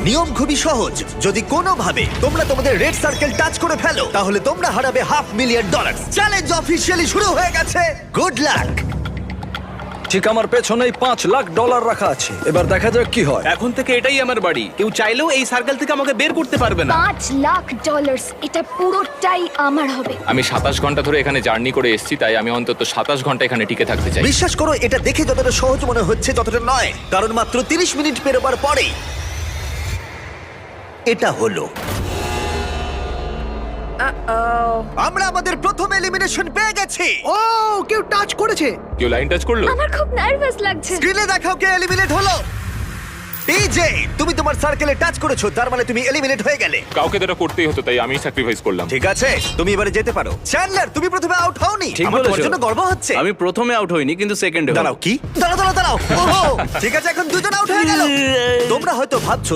নিয়ম খুবই সহজ, যদি কোনোভাবে তোমরা তোমাদের রেড সার্কেল টাচ করে ফেলো তাহলে তোমরা হারাবে $500,000। চ্যালেঞ্জ অফিসিয়ালি শুরু হয়ে গেছে। Good luck. ঠিক আমার পেছনেই $5 লাখ রাখা আছে, এবার দেখা যাক কি হয়। এখন থেকে এটাই আমার বাড়ি, কেউ চাইলেও এই সার্কেল থেকে আমাকে বের করতে পারবে না। $5 লাখ, এটা পুরোটাই আমার হবে। আমি 27 ঘন্টা ধরে এখানে জার্নি করে এসেছি, তাই আমি অন্তত 27 ঘন্টা এখানে টিকে থাকতে চাই। বিশ্বাস করো, এটা দেখে যতটা সহজ মনে হচ্ছে ততটা নয়, কারণ মাত্র 30 মিনিট পেরোবার পরেই এটা হলো। আমরা আমাদের প্রথম এলিমিনেশন পেয়ে গেছি। ও কেউ টাচ করেছে। কেউ লাইন টাচ করলো? আমার খুব নার্ভাস লাগছে। স্ক্রিনে দেখাও কে এলিমিনেট হলো। টিজে, তুমি তোমার সার্কেলে টাচ করেছো, তার মানে তুমি এলিমিনেট হয়ে গেলে। কাউকে তো এটা করতেই হতো, তাই আমি স্যাক্রিফাইস করলাম। ঠিক আছে, তুমি এবারে যেতে পারো। চ্যান্ডলার, তুমি প্রথমে আউট হওনি। ঠিক আমার তোমার বলেছো। জন্য গর্ব হচ্ছে। আমি প্রথমে আউট হইনি, কিন্তু সেকেন্ডে দাঁড়াও, কি? দাঁড়াও। ওহো, ঠিক আছে, এখন দুজন আউট হয়ে গেল। তোমরা হয়তো ভাবছো